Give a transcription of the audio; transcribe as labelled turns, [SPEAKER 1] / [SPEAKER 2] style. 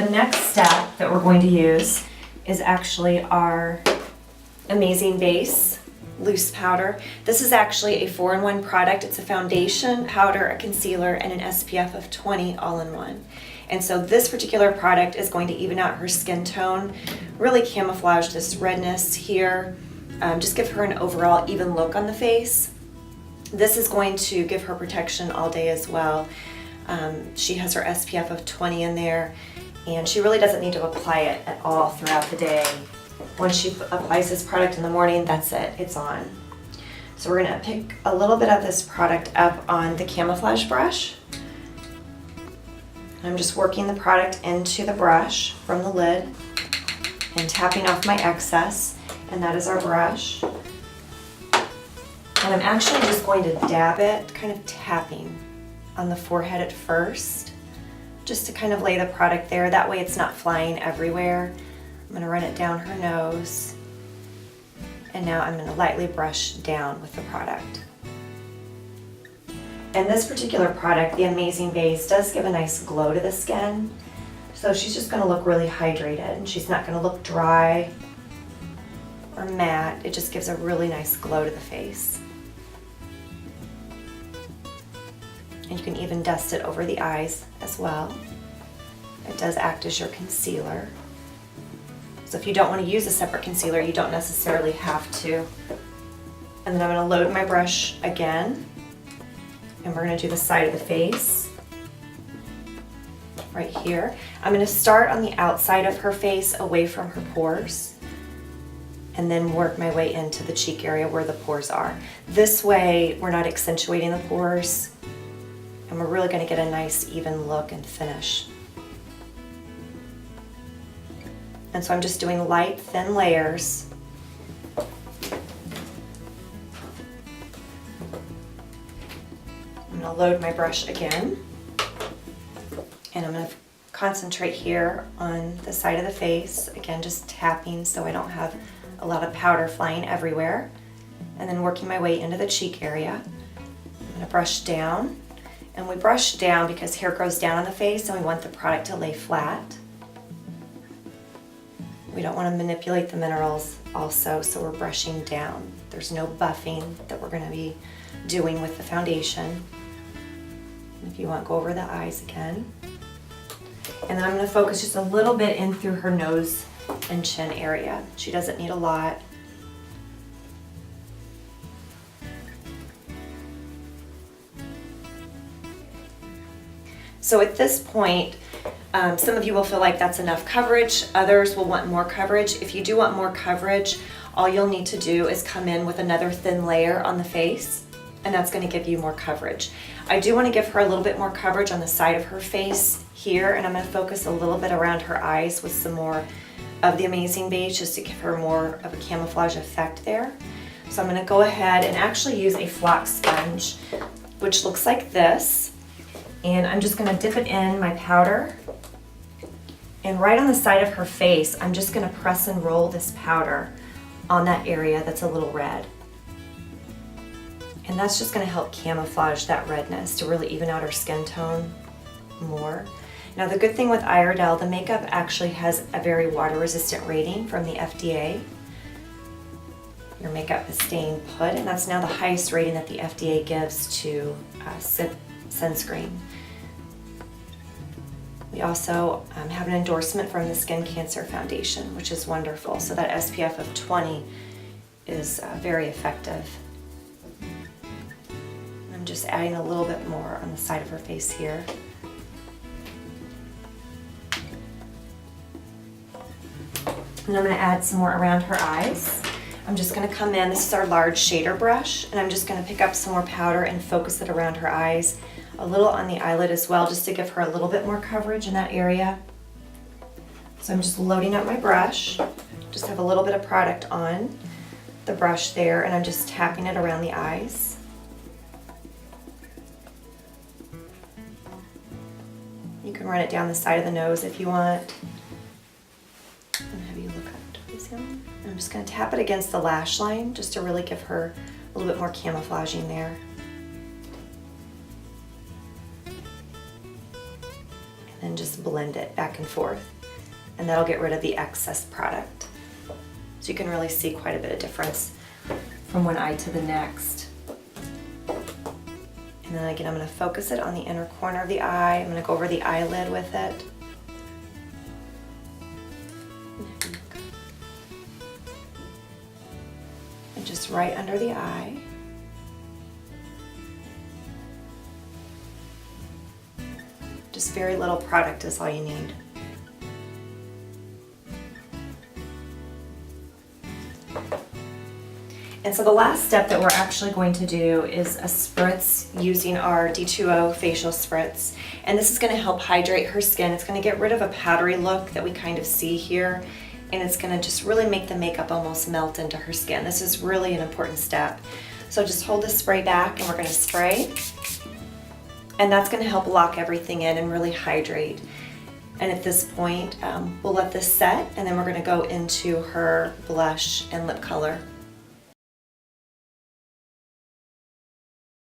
[SPEAKER 1] The next step that we're going to use is actually our Amazing Base loose powder. This is actually a 4-in-1 product. It's a foundation, powder, a concealer, and an SPF of 20 all in one. And so this particular product is going to even out her skin tone, really camouflage this redness here, just give her an overall even look on the face. This is going to give her protection all day as well. She has her SPF of 20 in there, and she really doesn't need to apply it at all throughout the day. Once she applies this product in the morning, that's it, it's on. So we're gonna pick a little bit of this product up on the camouflage brush. I'm just working the product into the brush from the lid and tapping off my excess, and that is our brush. And I'm actually just going to dab it, kind of tapping on the forehead at first, just to kind of lay the product there. That way it's not flying everywhere. I'm going to run it down her nose, and now I'm going to lightly brush down with the product. And this particular product, the Amazing Base, does give a nice glow to the skin. So she's just going to look really hydrated, and she's not going to look dry or matte. It just gives a really nice glow to the face. And you can even dust it over the eyes as well. It does act as your concealer. So if you don't want to use a separate concealer, you don't necessarily have to. And then I'm going to load my brush again, and we're going to do the side of the face right here. I'm going to start on the outside of her face, away from her pores, and then work my way into the cheek area where the pores are. This way we're not accentuating the pores, and we're really going to get a nice even look and finish. And so I'm just doing light, thin layers. I'm going to load my brush again, and I'm going to concentrate here on the side of the face, again just tapping so I don't have a lot of powder flying everywhere, and then working my way into the cheek area. I'm going to brush down, and we brush down because hair grows down on the face and we want the product to lay flat. We don't want to manipulate the minerals also, so we're brushing down. There's no buffing that we're going to be doing with the foundation. And if you want, go over the eyes again. And then I'm going to focus just a little bit in through her nose and chin area. She doesn't need a lot. So at this point, some of you will feel like that's enough coverage, others will want more coverage. If you do want more coverage, all you'll need to do is come in with another thin layer on the face, and that's going to give you more coverage. I do want to give her a little bit more coverage on the side of her face here, and I'm going to focus a little bit around her eyes with some more of the Amazing Base just to give her more of a camouflage effect there. So I'm going to go ahead and actually use a flock sponge, which looks like this, and I'm just going to dip it in my powder. And right on the side of her face, I'm just going to press and roll this powder on that area that's a little red. And that's just going to help camouflage that redness to really even out her skin tone more. Now the good thing with Iredale, the makeup actually has a very water resistant rating from the FDA. Your makeup is staying put, and that's now the highest rating that the FDA gives to sunscreen. We also have an endorsement from the Skin Cancer Foundation, which is wonderful. So that SPF of 20 is very effective. I'm just adding a little bit more on the side of her face here. And I'm going to add some more around her eyes. I'm just going to come in, this is our large shader brush, and I'm just going to pick up some more powder and focus it around her eyes, a little on the eyelid as well, just to give her a little bit more coverage in that area. So I'm just loading up my brush, just have a little bit of product on the brush there, and I'm just tapping it around the eyes. You can run it down the side of the nose if you want. And have you look up towards him. I'm just going to tap it against the lash line just to really give her a little bit more camouflaging there. And then just blend it back and forth. And that'll get rid of the excess product. So you can really see quite a bit of difference from one eye to the next. And then again, I'm going to focus it on the inner corner of the eye. I'm going to go over the eyelid with it. And just right under the eye. Just very little product is all you need. And so the last step that we're actually going to do is a spritz using our D2O facial spritz. And this is going to help hydrate her skin. It's going to get rid of a powdery look that we kind of see here. And it's going to just really make the makeup almost melt into her skin. This is really an important step. So just hold the spray back and we're going to spray. And that's going to help lock everything in and really hydrate. And at this point, we'll let this set and then we're going to go into her blush and lip color.